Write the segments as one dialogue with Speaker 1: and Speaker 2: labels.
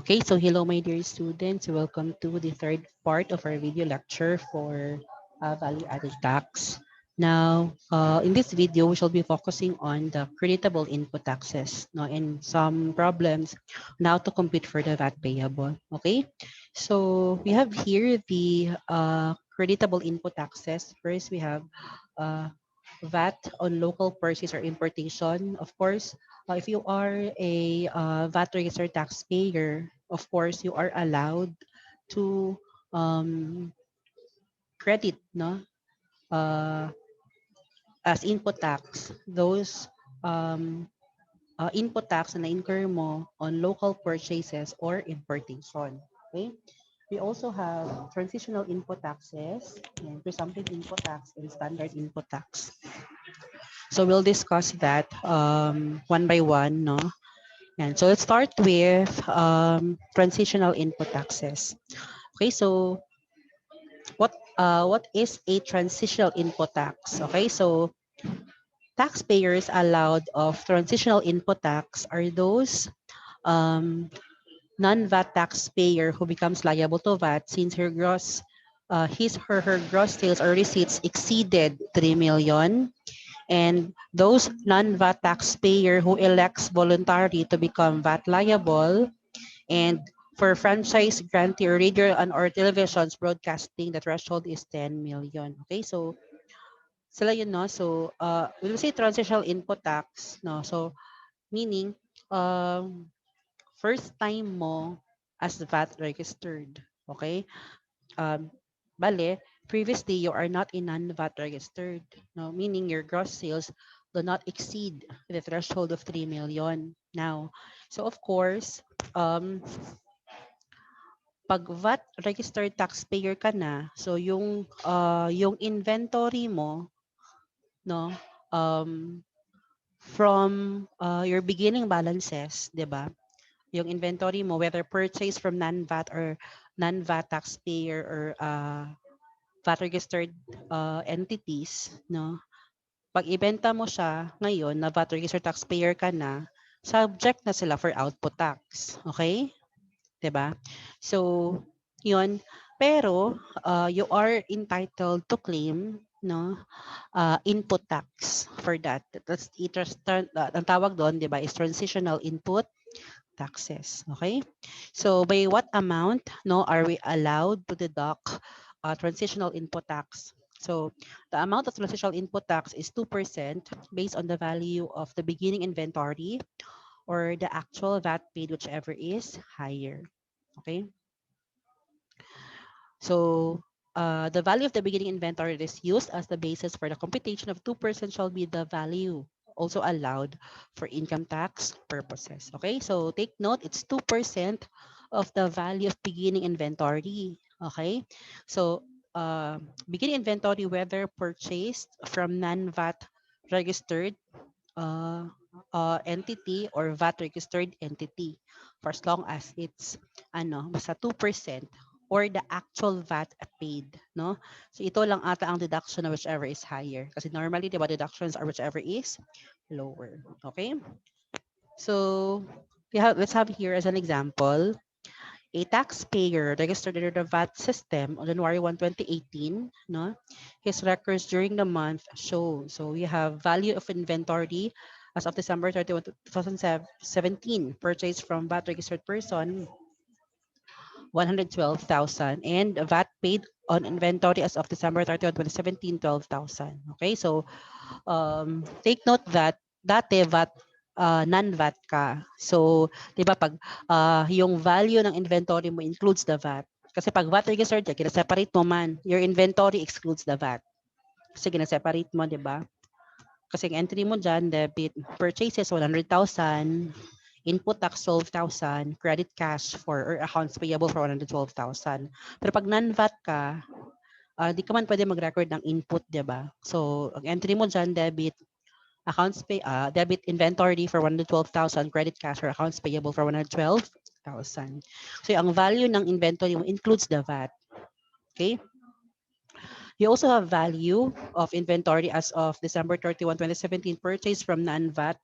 Speaker 1: Okay, so hello my dear students. Welcome to the third part of our video lecture for value-added tax. Now, in this video, we shall be focusing on the creditable input taxes, no, and some problems on how to compute for the VAT payable. Okay, so we have here the creditable input taxes. First, we have uh, VAT on local purchase or importation. Of course, if you are a VAT registered taxpayer, of course, you are allowed to um, credit, no, uh, as input tax those um, input tax na incur mo on local purchases or importation. Okay. We also have transitional input taxes and presumptive input tax and standard input tax. So we'll discuss that one by one, no? And so let's start with transitional input taxes. Okay, so what is a transitional input tax? Okay, so taxpayers allowed of transitional input tax are those um, non-VAT taxpayer who becomes liable to VAT since her gross sales or receipts exceeded 3 million, and those non-VAT taxpayer who elects voluntarily to become VAT liable, and for franchise grantee or radio and or televisions broadcasting, the threshold is 10 million. Okay, so sila yun, no? So, when we say transitional input tax, no? So, meaning, um, first time mo as VAT registered. Okay? Um, bale, previously you are not in non-VAT registered. No? Meaning your gross sales do not exceed the threshold of 3 million now. So, of course, pag VAT registered taxpayer ka na, so yung inventory mo, no, um, from your beginning balances, 'di ba? Yung inventory mo, whether purchase from non-VAT or non-VAT taxpayer or VAT registered entities, no? Pag ibenta mo siya ngayon na VAT registered taxpayer ka na, subject na sila for output tax. Okay? 'Di ba? So, 'yun. Pero you are entitled to claim, no, input tax for that. That's ang tawag doon, 'di ba, is transitional input taxes. Okay? So, by what amount, no, are we allowed to deduct transitional input tax? So, the amount of transitional input tax is 2% based on the value of the beginning inventory or the actual VAT paid, whichever is higher. Okay? So, the value of the beginning inventory is used as the basis for the computation of 2% shall be the value also allowed for income tax purposes. Okay, so take note, it's 2% of the value of beginning inventory. Okay, so beginning inventory, whether purchased from non-VAT registered uh, entity or VAT registered entity, for as long as it's basta 2% or the actual VAT paid, no? So ito lang ata ang deduction na whichever is higher. Kasi normally, di ba, deductions are whichever is lower. Okay? So let's have here as an example, a taxpayer registered under the VAT system on January 1, 2018, no? His records during the month show. So we have value of inventory as of December 31, 2017, purchased from VAT registered person, 112,000, and VAT paid on inventory as of December 31, 2017, 12,000. Okay, so take note that dati VAT non-VAT ka. So, 'di ba pag yung value ng inventory mo includes the VAT. Kasi pag VAT registered, kina-separate mo man, your inventory excludes the VAT. Kasi kina-separate mo, 'di ba? Kasi ang entry mo dyan, debit purchases 100,000, input tax 12,000, credit cash for or accounts payable for 112,000. Pero pag non-VAT ka, di ka man pwede mag-record ng input, 'di ba? So, ang entry mo dyan, debit inventory for 112,000, credit cash or accounts payable for 112,000. So, ang value ng inventory mo includes the VAT. Okay? You also have value of inventory as of December 31, 2017, purchased from non-VAT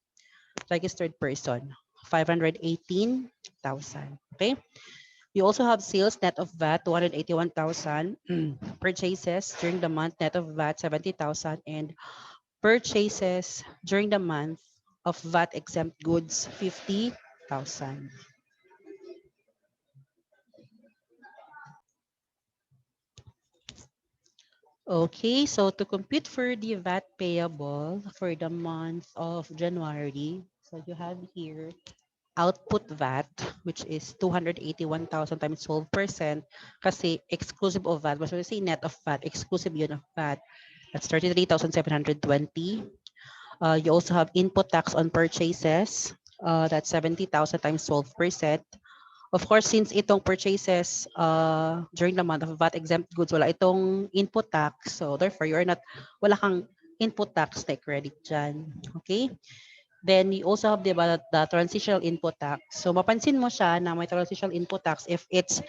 Speaker 1: registered person. 518,000. Okay. You also have sales net of VAT 281,000, purchases during the month net of VAT 70,000, and purchases during the month of VAT exempt goods 50,000. Okay, so to compute for the VAT payable for the month of January, so you have here output VAT, which is 281,000 times 12%, kasi exclusive of VAT. Mas we say net of VAT, exclusive yun of VAT. That's 33,720. You also have input tax on purchases. That's 70,000 times 12%. Of course, since itong purchases during the month of VAT exempt goods, wala itong input tax. So therefore, wala kang input tax na credit dyan. Okay? Then you also have the transitional input tax. So mapansin mo siya na may transitional input tax if it's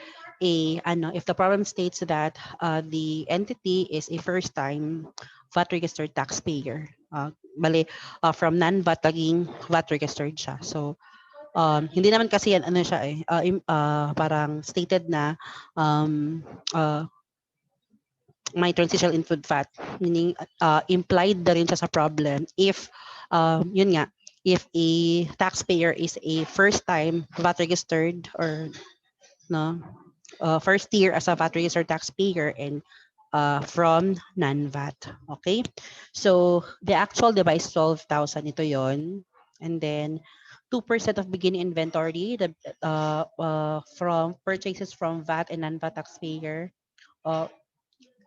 Speaker 1: if the program states that the entity is a first time VAT registered taxpayer. From non-VAT naging VAT registered siya. So hindi naman kasi yan ano siya parang stated na um, uh, may transitional input VAT, meaning implied na rin siya sa problem if yun nga, if a taxpayer is a first time VAT registered or no first year as a VAT registered taxpayer and from non-VAT. Okay? So the actual device 12,000 ito yon, and then 2% of beginning inventory from purchases from VAT and non-VAT taxpayer. Uh,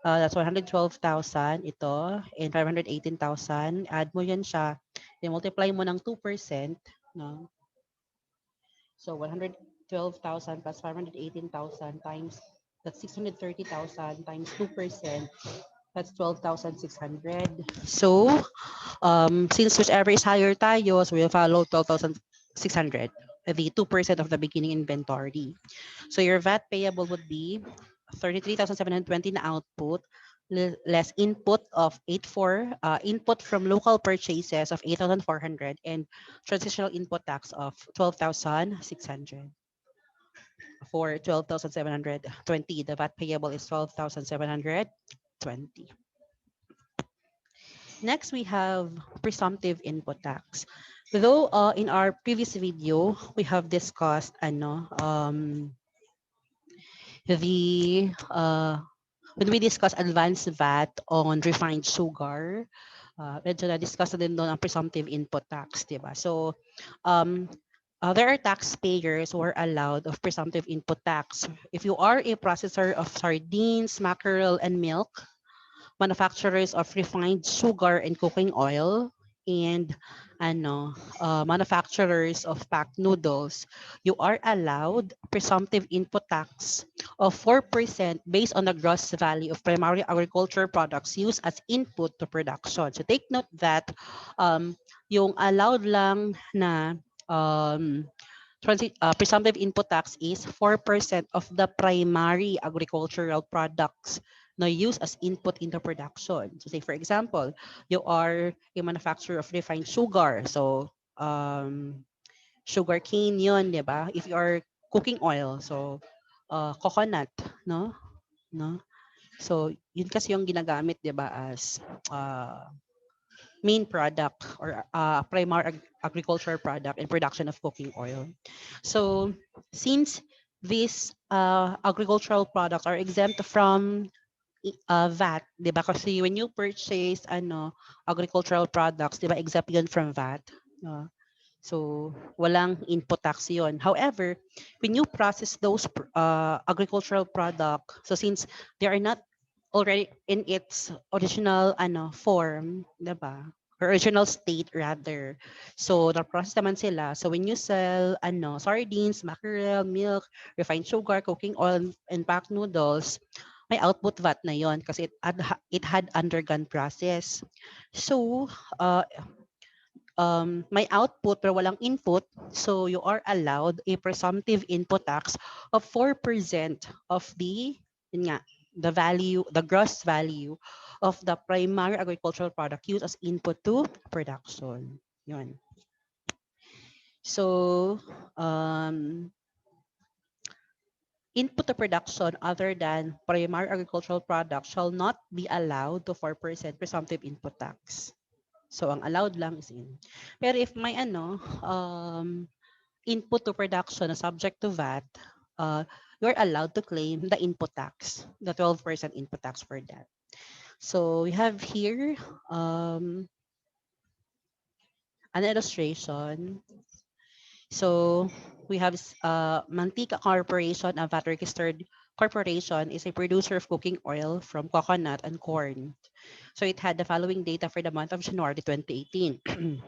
Speaker 1: that's 112,000 ito and 518,000. Add mo yan siya. Then multiply mo ng 2%. No? So 112,000 plus 518,000 times, that's 630,000 times 2%. That's 12,600. So since whichever is higher tayo, so we'll follow 12,600, the 2% of the beginning inventory. So your VAT payable would be 33,720 na output, less input of 84, input from local purchases of 8,400, and transitional input tax of 12,600. For 12,720, the VAT payable is 12,720. Next, we have presumptive input tax. Though in our previous video, we have discussed the when we discuss advanced VAT on refined sugar, medyo na-discuss na din doon ang presumptive input tax, di ba? So, there are taxpayers who are allowed of presumptive input tax. If you are a processor of sardines, mackerel, and milk, manufacturers of refined sugar and cooking oil, and manufacturers of packed noodles, you are allowed presumptive input tax of 4% based on the gross value of primary agriculture products used as input to production. So take note that yung allowed lang na presumptive input tax is 4% of the primary agricultural products na used as input into production. So say for example, you are a manufacturer of refined sugar. So sugar cane yun, di ba? If you are cooking oil, so coconut, no? No? So yun kasi yung ginagamit, di ba, as main product or primary agricultural product in production of cooking oil. So since these agricultural products are exempt from VAT, 'di ba? Kasi when you purchase agricultural products, 'di ba, exempt 'yun from VAT. So walang input tax 'yun. However, when you process those agricultural product, so since they are not already in its original form, 'di ba? Original state rather. So na-process naman sila. So when you sell sardines, mackerel, milk, refined sugar, cooking oil, and packed noodles, may output VAT na yon kasi it had undergone process. So may output pero walang input, so you are allowed a presumptive input tax of 4% of yun nga, the gross value of the primary agricultural product used as input to production. Yun. So input to production other than primary agricultural product shall not be allowed to 4% presumptive input tax. So ang allowed lang is in. Pero if may input to production na subject to VAT, you're allowed to claim the input tax, the 12% input tax for that. So we have here an illustration. So we have Mantika Corporation, a VAT-registered corporation, is a producer of cooking oil from coconut and corn. So it had the following data for the month of January 2018.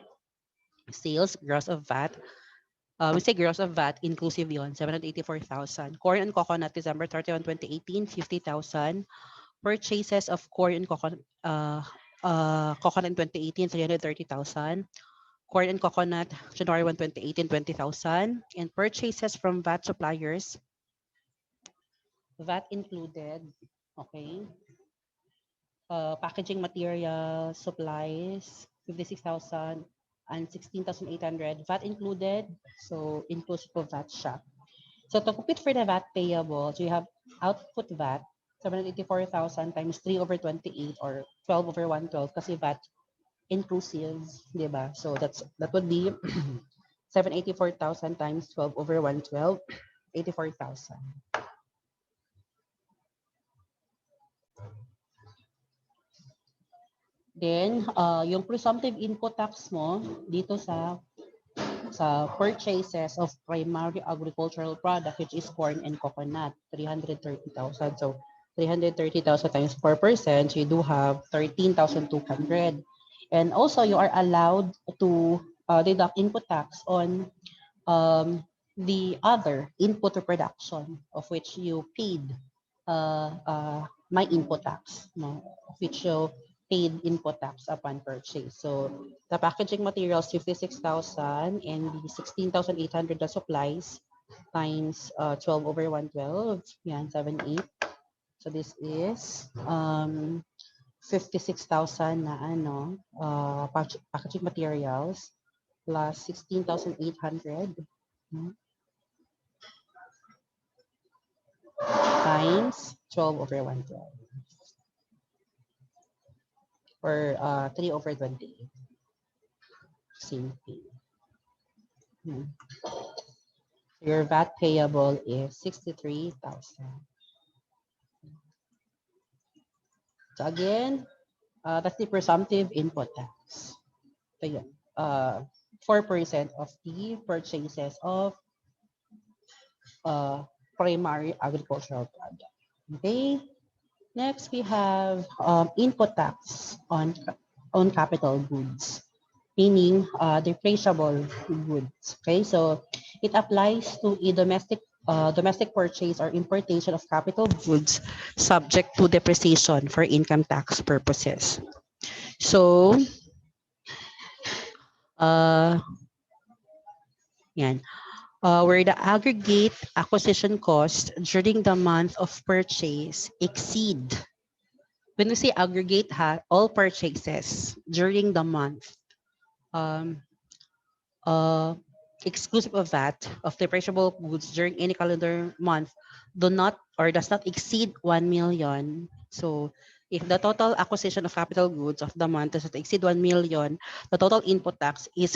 Speaker 1: Sales, gross of VAT. We say gross of VAT, inclusive yon, 784,000. Corn and coconut, December 31, 2018, 50,000. Purchases of corn and coconut, coconut in 2018, 330,000. Corn and coconut, January 1, 2018, 20,000. And purchases from VAT suppliers, VAT included, okay. Packaging materials, supplies, 56,000 and 16,800. VAT included, so inclusive of VAT siya. So to compute for the VAT payable, so you have output VAT, 784,000 times 3 over 28 or 12 over 112 kasi VAT inclusive, di ba? So that would be 784,000 times 12 over 112, 84,000. Then, yung presumptive input tax mo dito sa purchases of primary agricultural product, which is corn and coconut, 330,000. So 330,000 times 4%, so you do have 13,200. And also, you are allowed to deduct input tax on the other input to production of which you paid my input tax, no? Of which you paid input tax upon purchase. So the packaging materials, 56,000 and the 16,800 the supplies times 12 over 112, yan, 78. So this is 56,000 na packaging materials plus 16,800 times 12 over 112 or 3 over 28. Same thing. Your VAT payable is 63,000. So again, that's the presumptive input tax. So yun, 4% of the purchases of primary agricultural product. Okay. Next, we have input tax on capital goods, meaning depreciable goods. Okay, so it applies to a domestic purchase or importation of capital goods subject to depreciation for income tax purposes. So, yan. Where the aggregate acquisition cost during the month of purchase exceed, when we say aggregate, all purchases during the month, exclusive of that, of depreciable goods during any calendar month, do not or does not exceed 1 million. So if the total acquisition of capital goods of the month does not exceed 1 million, the total input tax is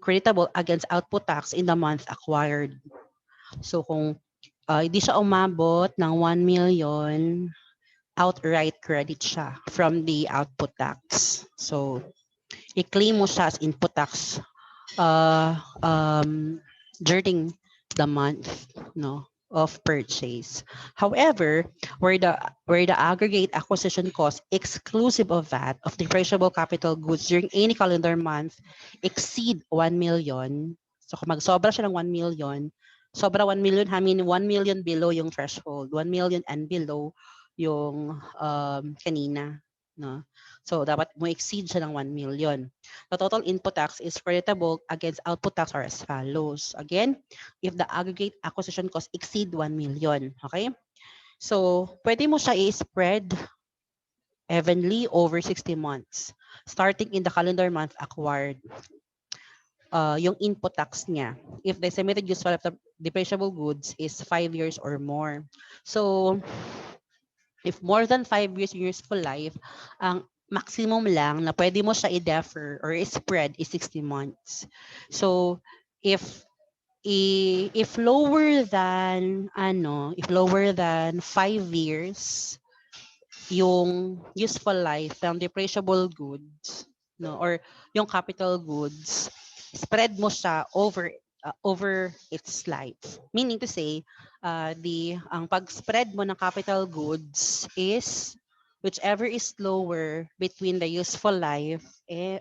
Speaker 1: creditable against output tax in the month acquired. So kung hindi siya umabot ng 1 million, outright credit siya from the output tax. So i-claim mo siya as input tax during the month, no, of purchase. However, where the aggregate acquisition cost exclusive of VAT of depreciable capital goods during any calendar month exceed 1 million, so kung magsobra siya ng 1 million, sobra 1 million, I mean 1 million below yung threshold, 1 million and below yung kanina, no? So dapat mo exceed siya ng 1 million. The total input tax is creditable against output tax are as follows. Again, if the aggregate acquisition cost exceed 1 million, okay? So pwede mo siya i-spread evenly over 60 months, starting in the calendar month acquired. yung input tax niya if the estimated useful life of the depreciable goods is 5 years or more. So, if more than 5 years yung useful life, ang maximum lang na pwede mo siya i-defer or i-spread is 60 months. So, if if lower than if lower than 5 years yung useful life ng depreciable goods, no, or yung capital goods, spread mo siya over its life. Meaning to say, ang pag-spread mo ng capital goods is whichever is lower between the useful life 5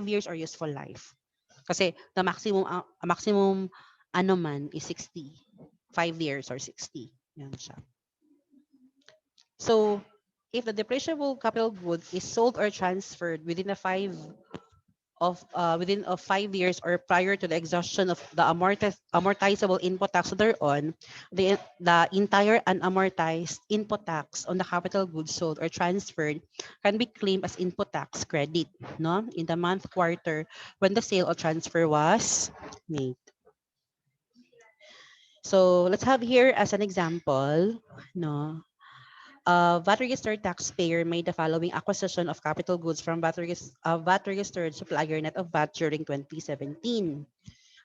Speaker 1: years or useful life. Kasi the maximum ano man is 60. 5 years or 60. Yan siya. So, if the depreciable capital good is sold or transferred within of 5 years or prior to the exhaustion of the amortizable input tax thereon, the entire unamortized input tax on the capital goods sold or transferred can be claimed as input tax credit, no, in the month quarter when the sale or transfer was made. So let's have here as an example, no, VAT-registered taxpayer made the following acquisition of capital goods from VAT-registered supplier net of VAT during 2017.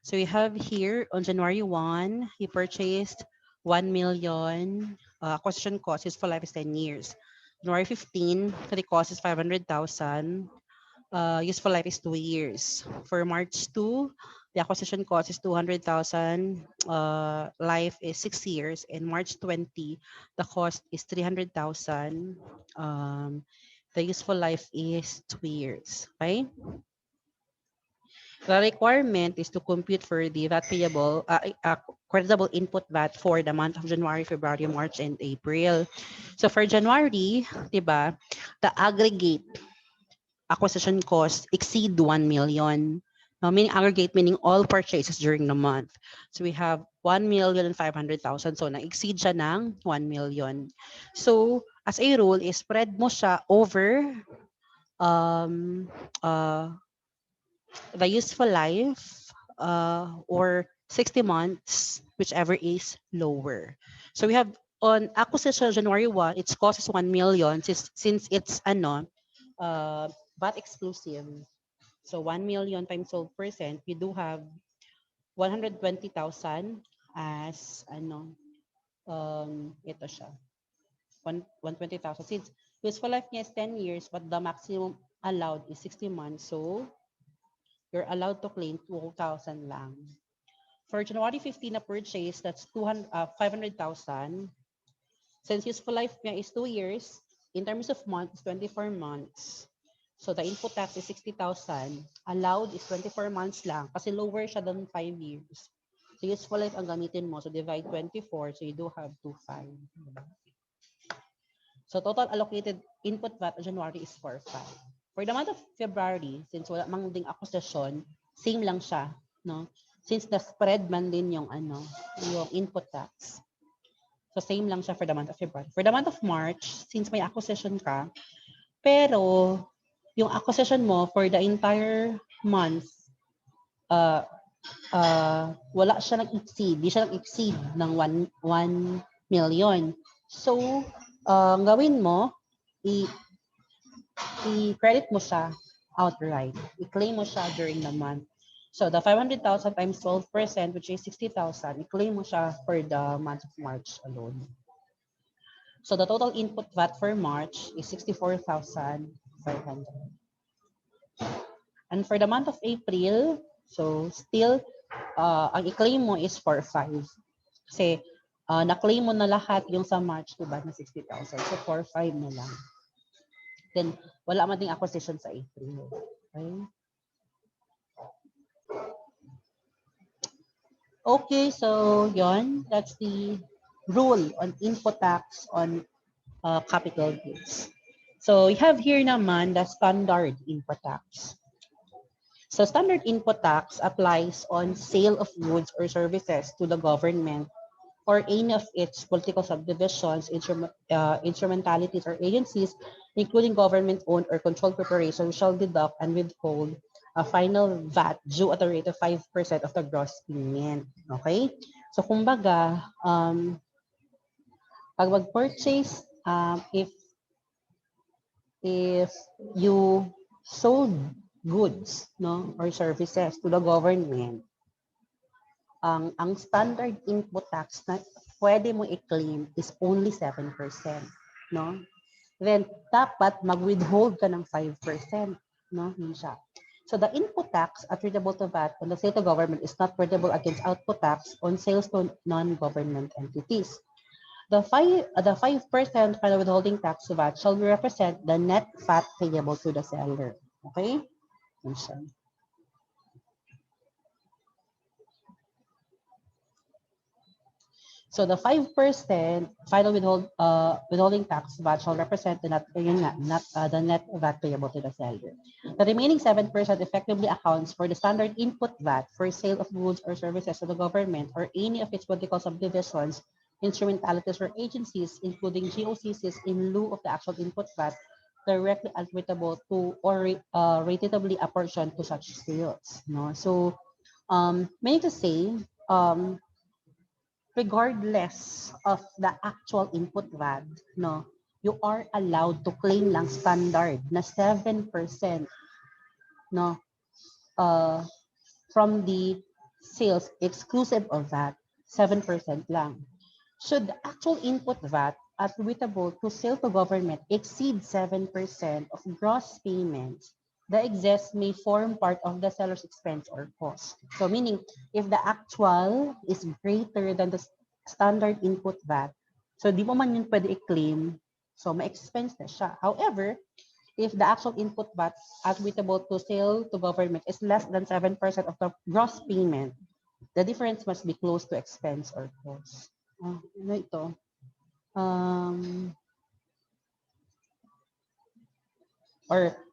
Speaker 1: So we have here on January 1, he purchased 1 million. Acquisition cost, his full life is 10 years. January 15, the cost is 500,000. Useful life is 2 years. For March 2, the acquisition cost is 200,000. Life is 6 years. And March 20, the cost is 300,000. The useful life is 2 years. Okay? The requirement is to compute for the VAT payable, creditable input VAT for the month of January, February, March, and April. So for January, diba, the aggregate acquisition cost exceed 1 million. Meaning aggregate, meaning all purchases during the month. So we have 1,500,000. So na-exceed siya ng 1 million. So as a rule, spread mo siya over um, uh, the useful life or 60 months, whichever is lower. So we have on acquisition January 1, its cost is 1 million since it's VAT exclusive. So 1 million times 12%, you do have 120,000 as ito siya. 120,000 since useful life niya is 10 years but the maximum allowed is 60 months. So you're allowed to claim 2,000 lang. For January 15 na purchase, that's 500,000. Since useful life niya is 2 years, in terms of months, 24 months. So the input tax is 60,000. Allowed is 24 months lang kasi lower siya than 5 years. So useful life ang gamitin mo. So divide 24, so you do have 2,500. So total allocated input VAT January is 4,500. For the month of February, since wala mang ding acquisition, same lang siya, no? Since the spread man din yung yung input tax. So same lang siya for the month of February. For the month of March, since may acquisition ka, pero yung acquisition mo for the entire month, wala siya nag-exceed, di siya nag-exceed ng 1 million. So, gawin mo, i-credit mo siya outright. I-claim mo siya during the month. So, the 500,000 times 12%, which is 60,000, i-claim mo siya for the month of March alone. So, the total input VAT for March is 64,500. And for the month of April, so still, ang i-claim mo is 4,500. Kasi, na-claim mo na lahat yung sa March, diba, na 60,000. So, 4,500 na lang. Then, wala man ding acquisition sa April. Okay? Okay, so yon, that's the rule on input tax on capital goods. So, we have here naman the standard input tax. So, standard input tax applies on sale of goods or services to the government or any of its political subdivisions, instrumentalities, or agencies, including government-owned or controlled corporations, shall deduct and withhold a final VAT due at a rate of 5% of the gross payment. Okay? So, kumbaga, pag mag-purchase, if you sold goods, no, or services to the government, ang standard input tax na pwede mo i-claim is only 7%, no? Then dapat mag-withhold ka ng 5%, no? Yun siya. So the input tax attributable to VAT on the sale to government is not purchasable against output tax on sales to non-government entities. The 5% final withholding tax VAT shall represent the net VAT payable to the seller. Okay? Yun siya. So the 5% final withholding tax VAT shall represent the net, the net VAT payable to the seller. The remaining 7% effectively accounts for the standard input VAT for sale of goods or services to the government or any of its political subdivisions, instrumentalities, or agencies, including GOCCs, in lieu of the actual input VAT directly attributable to or ratably apportioned to such sales. No? So, meaning to say, regardless of the actual input VAT, no, you are allowed to claim lang standard na 7%, no, from the sales exclusive of that, 7% lang. Should the actual input VAT attributable to sale to government exceed 7% of gross payments, the excess may form part of the seller's expense or cost. So meaning, if the actual is greater than the standard input VAT, so di mo man yun pwede i-claim, so ma-expense na siya. However, if the actual input VAT attributable to sale to government is less than 7% of the gross payment, the difference must be close to expense or cost. Ano ito?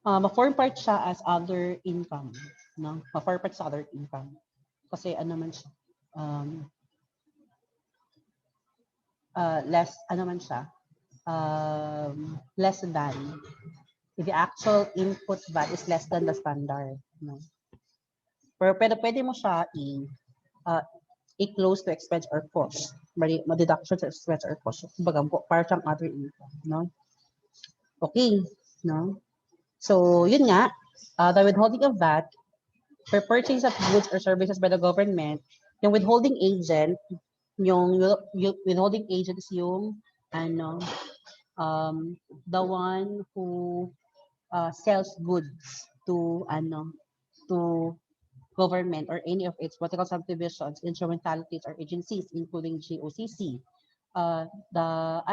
Speaker 1: Ma-form part siya as other income. No? Ma-form part sa other income. Kasi ano man siya, less, ano man siya, less than, if the actual input VAT is less than the standard. No? Pero pwede mo siya i-close to expense or cost. Ma-deduction sa expense or cost. Kumbaga, para siyang other income. No? Okay. No? So, yun nga, the withholding of VAT for purchase of goods or services by the government, yung withholding agent, yung withholding agent is yung the one who sells goods to government or any of its political subdivisions, instrumentalities, or agencies, including GOCC. The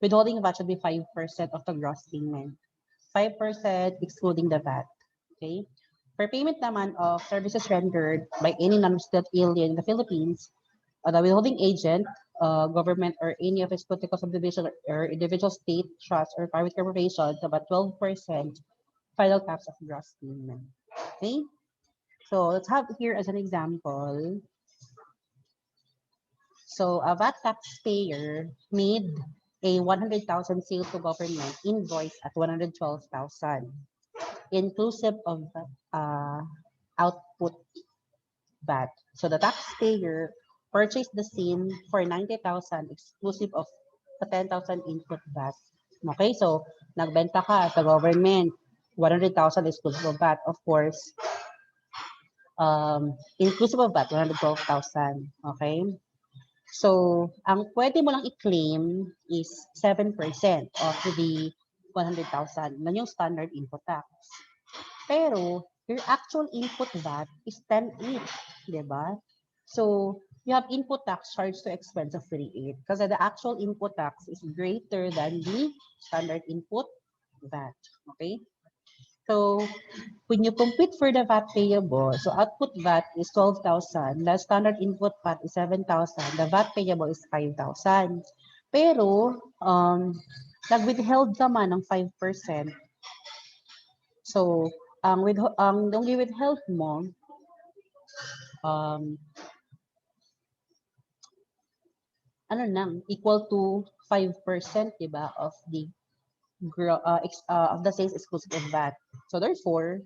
Speaker 1: withholding VAT should be 5% of the gross payment. 5% excluding the VAT. Okay? For payment naman of services rendered by any non-resident alien in the Philippines, the withholding agent, government, or any of its political subdivision or individual state, trust, or private corporation, about 12% final tax of gross payment. Okay? So let's have here as an example. So a VAT taxpayer made a 100,000 sale to government invoice at 112,000, inclusive of output VAT. So the taxpayer purchased the same for 90,000 exclusive of the 10,000 input VAT. Okay, so nagbenta ka sa government, 100,000 exclusive of VAT. Of course, inclusive of VAT, 112,000. Okay? So, ang pwede mo lang i-claim is 7% of the 100,000. Yan yung standard input tax. Pero, your actual input VAT is 10.8, di ba? So, you have input tax charged to expense of 3.8 because the actual input tax is greater than the standard input VAT. Okay? So, when you compute for the VAT payable, so output VAT is 12,000, the standard input VAT is 7,000, the VAT payable is 5,000. Pero, nag-withheld naman ng 5%. So, ang withheld mo, equal to 5%, diba, of the of the sales exclusive of VAT. So therefore,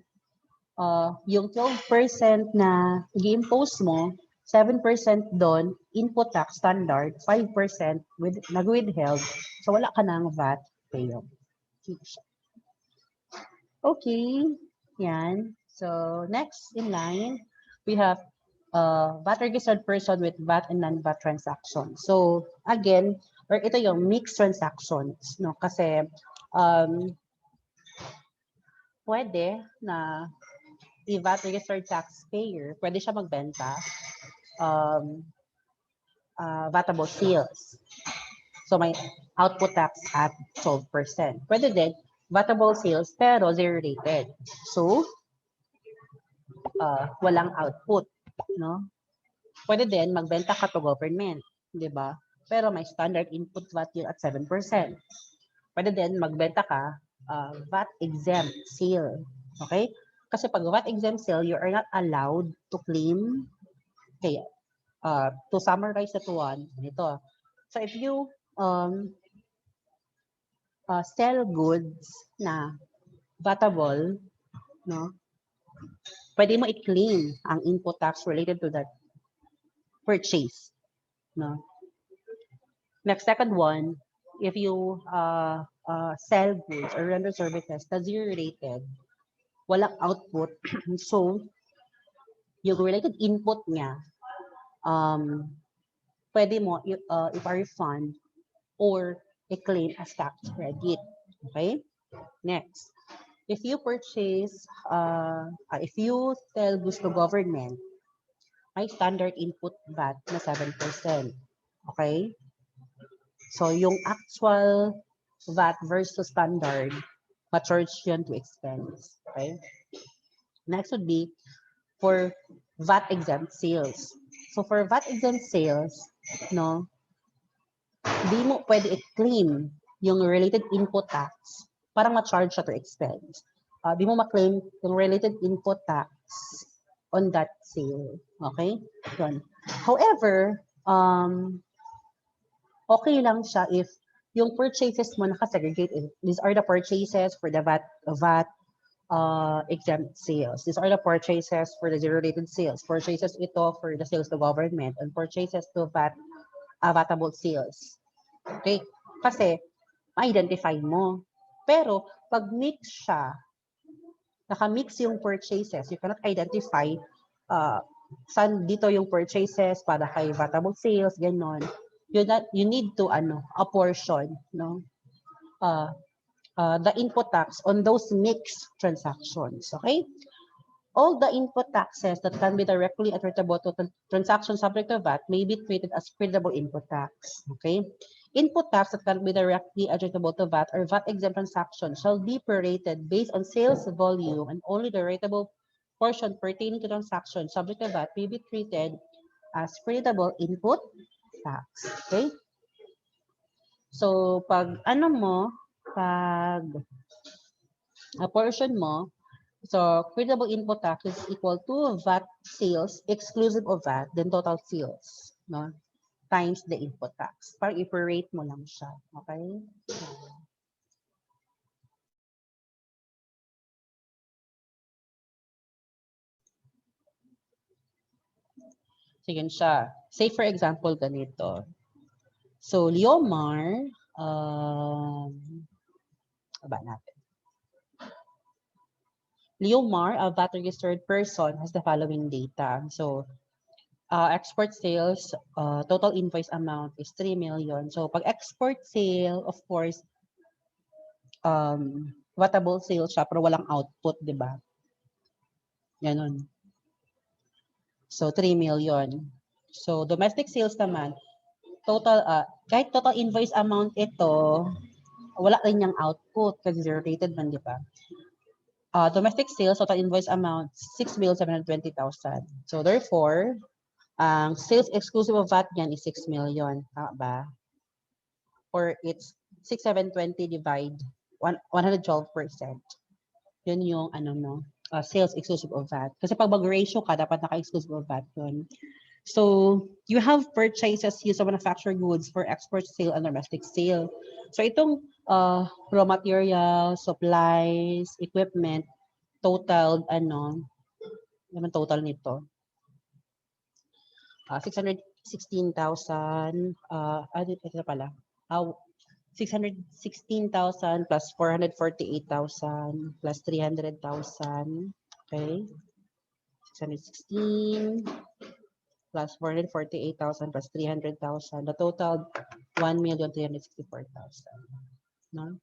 Speaker 1: yung 12% na i-impose mo, 7% doon, input tax standard, 5% nag-withheld, so wala ka ng VAT payoff. Okay, yan. So next in line, we have VAT-registered person with VAT and non-VAT transactions. So again, or ito yung mixed transactions, no? Kasi pwede na i-VAT registered taxpayer, pwede siya magbenta vatable sales. So may output tax at 12%. Pwede din vatable sales pero zero rated. So walang output, no? Pwede din magbenta ka to government, 'di ba? Pero may standard input VAT yield at 7%. Pwede din magbenta ka VAT exempt sale. Okay? Kasi pag VAT exempt sale, you are not allowed to claim. Okay, to summarize that one, ito. So if you sell goods na vatable, no, pwede mo i-claim ang input tax related to that purchase. No? Next, second one, if you sell goods or render services na zero rated, walang output, so yung related input niya, pwede mo ipa-refund or i-claim as tax credit. Okay? Next, if you purchase, if you sell goods to government, may standard input VAT na 7%. Okay? So, yung actual VAT versus standard, ma-charge yun to expense. Okay? Next would be for VAT exempt sales. So, for VAT exempt sales, no, di mo pwede i-claim yung related input tax para ma-charge siya to expense. Di mo ma-claim yung related input tax on that sale. Okay? Yun. However, okay lang siya if yung purchases mo nakasegregate. These are the purchases for the VAT exempt sales. These are the purchases for the zero-rated sales. Purchases ito for the sales to government and purchases to vatable sales. Okay? Kasi, ma-identify mo. Pero, pag mix siya, naka-mix yung purchases, you cannot identify saan dito yung purchases para kay vatable sales, ganon. You need to apportion, no? The input tax on those mixed transactions. Okay? All the input taxes that can be directly attributable to transactions subject to VAT may be treated as creditable input tax. Okay? Input tax that can be directly attributable to VAT or VAT exempt transactions shall be prorated based on sales volume, and only the rateable portion pertaining to transactions subject to VAT may be treated as creditable input tax. Okay? So, pag portion mo, so creditable input tax is equal to VAT sales exclusive of VAT, then total sales, no? Times the input tax. Parang i-prorate mo lang siya. Okay? So, yun siya. Say, for example, ganito. So, Leomar, ba natin. Leomar, a VAT-registered person, has the following data. So, export sales, total invoice amount is 3 million. So, pag export sale, of course, vatable sales siya, pero walang output, di ba? Ganon. So, 3 million. So, domestic sales naman, total, kahit total invoice amount ito, wala rin niyang output kasi zero rated man, di ba? Domestic sales, total invoice amount, 6,720,000. So, therefore, ang sales exclusive of VAT niyan is 6 million. Tama ba? Or it's 6,720 divide 112%. Yun yung sales exclusive of VAT. Kasi pag mag-ratio ka, dapat naka-exclusive of VAT yun. So you have purchases used of manufactured goods for export sale and domestic sale. So itong raw materials, supplies, equipment, total naman total nito? 616,000 ito pala. 616,000 plus 448,000 plus 300,000. Okay? 616 plus 448,000 plus 300,000. The total 1,364,000. No?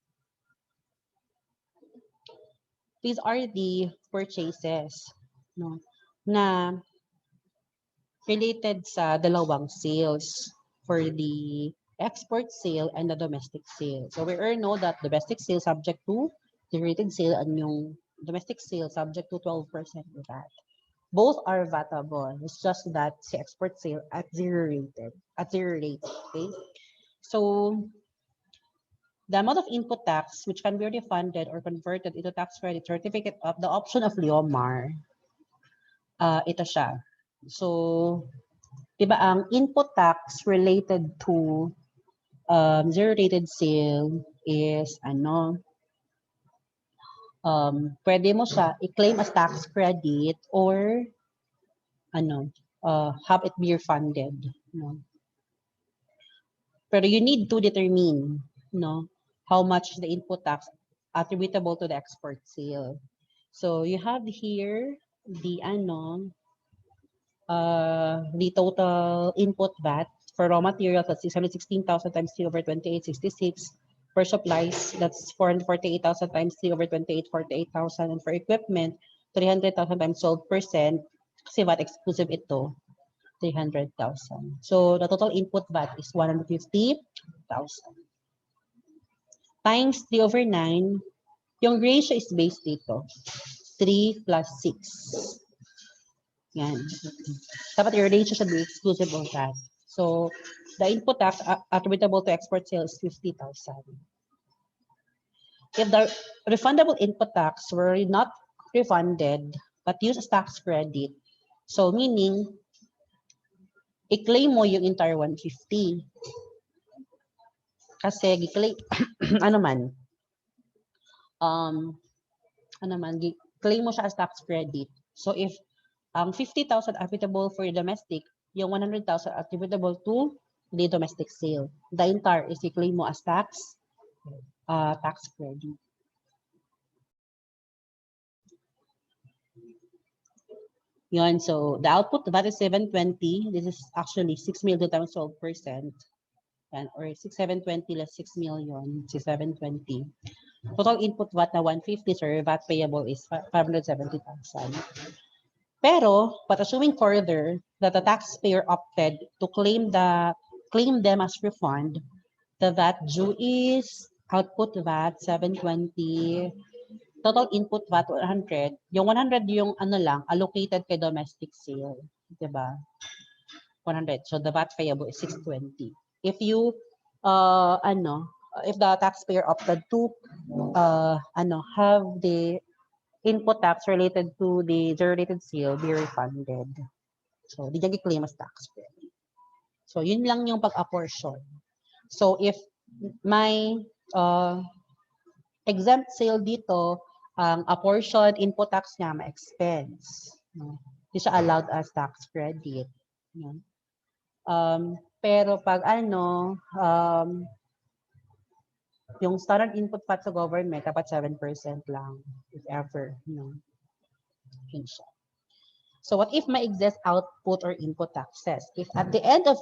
Speaker 1: These are the purchases, no, na related sa dalawang sales for the export sale and the domestic sale. So we already know that domestic sale subject to the rated sale and yung domestic sale subject to 12% VAT. Both are VATable. It's just that si export sale at zero rate. Okay. So the amount of input tax which can be refunded or converted into tax credit certificate of the option of Leomar, ito siya. So, diba ang input tax related to zero rated sale is pwede mo siya i-claim as tax credit or have it be refunded. No? Pero you need to determine how much the input tax attributable to the export sale. So you have here the total input VAT for raw materials, that's 616,000 times 3 over 2866. For supplies, that's 448,000 times 3 over 28, 48,000. And for equipment, 300,000 times 12%. Kasi VAT exclusive ito, 300,000. So the total input VAT is 150,000. Times 3 over 9, yung ratio is based dito. 3 plus 6. Yan. Dapat your ratio should be exclusive of that. So, the input tax attributable to export sales is 50,000. If the refundable input tax were not refunded but used as tax credit, so meaning, i-claim mo yung entire 150. Kasi, i-claim, claim mo siya as tax credit. So, if 50,000 attributable for domestic, yung 100,000 attributable to the domestic sale. The entire is i-claim mo as tax credit. Yun, so the output VAT is 720. This is actually 6 million times 12%. Or 6,720 less 6 million, 6,720. Total input VAT na 150, sir. VAT payable is 570,000. Pero, but assuming further that the taxpayer opted to claim them as refund, the VAT due is output VAT 720, total input VAT 100. Yung 100 yung allocated kay domestic sale, 'di ba? 100. So the VAT payable is 620. If you if the taxpayer opted to have the input tax related to the zero-rated sale be refunded. So, di niya i-claim as tax credit. So, yun lang yung pag-apportion. So, if may exempt sale dito, ang apportion input tax niya ma-expense. No? Hindi siya allowed as tax credit. No? Pero pag yung standard input VAT sa government, dapat 7% lang, if ever. No? Yun siya. So what if may exist output or input taxes? If at the end of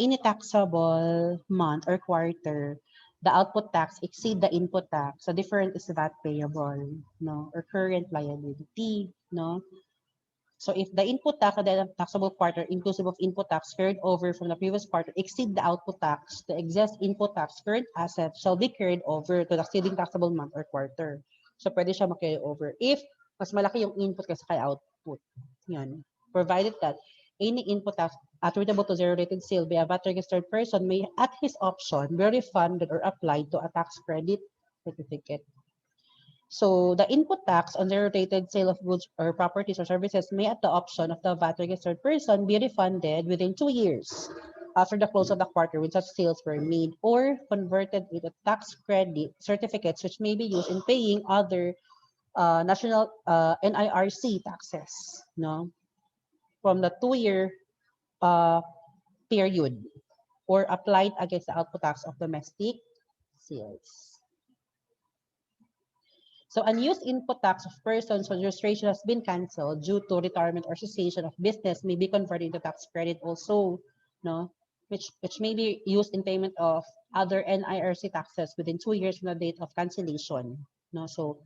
Speaker 1: any taxable month or quarter, the output tax exceed the input tax, so different is VAT payable, no, or current liability, no. So if the input tax at the end of taxable quarter, inclusive of input tax carried over from the previous quarter, exceed the output tax, the excess input tax current asset shall be carried over to the exceeding taxable month or quarter. So pwede siya ma-carry over if mas malaki yung input kaysa kay output. Yan. Provided that any input tax attributable to zero-rated sale by a VAT-registered person may, at his option, be refunded or applied to a tax credit certificate. So the input tax on the rotated sale of goods or properties or services may at the option of the VAT-registered person be refunded within 2 years after the close of the quarter when such sales were made or converted into tax credit certificates which may be used in paying other national NIRC taxes, no, from the 2 year uh, period or applied against the output tax of domestic sales. So unused input tax of persons whose registration has been canceled due to retirement or cessation of business may be converted into tax credit also, no, which may be used in payment of other NIRC taxes within 2 years from the date of cancellation, no. So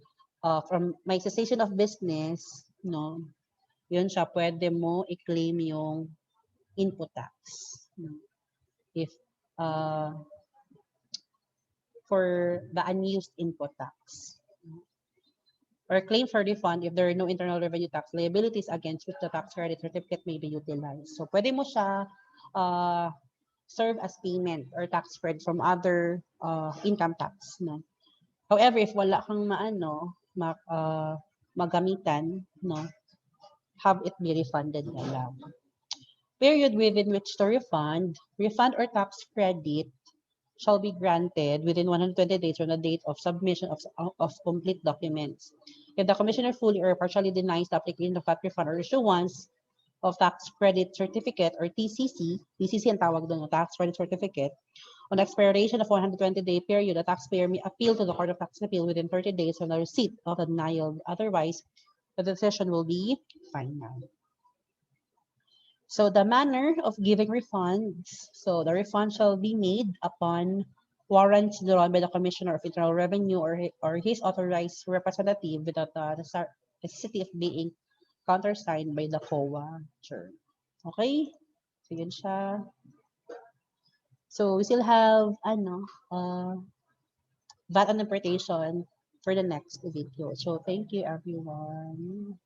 Speaker 1: from my cessation of business, no, yun siya, pwede mo i-claim yung input tax, no? If for the unused input tax, or claim for refund if there are no internal revenue tax liabilities against which the tax credit certificate may be utilized. So pwede mo siya uh, serve as payment or tax credit from other income tax, no. However, if wala kang magamitan, no, have it be refunded na lang. Period within which to refund or tax credit shall be granted within 120 days from the date of submission of complete documents. If the commissioner fully or partially denies the application of VAT refund or issuance of tax credit certificate or TCC ang tawag doon, tax credit certificate, on the expiration of 120-day period, the taxpayer may appeal to the Court of Tax Appeal within 30 days from the receipt of the denial. Otherwise, the decision will be final. So the manner of giving refunds. So the refund shall be made upon warrants drawn by the Commissioner of Internal Revenue or his authorized representative without the necessity of being countersigned by the COA. Sure. Okay? So yun siya. So we still have VAT interpretation for the next video. So thank you everyone.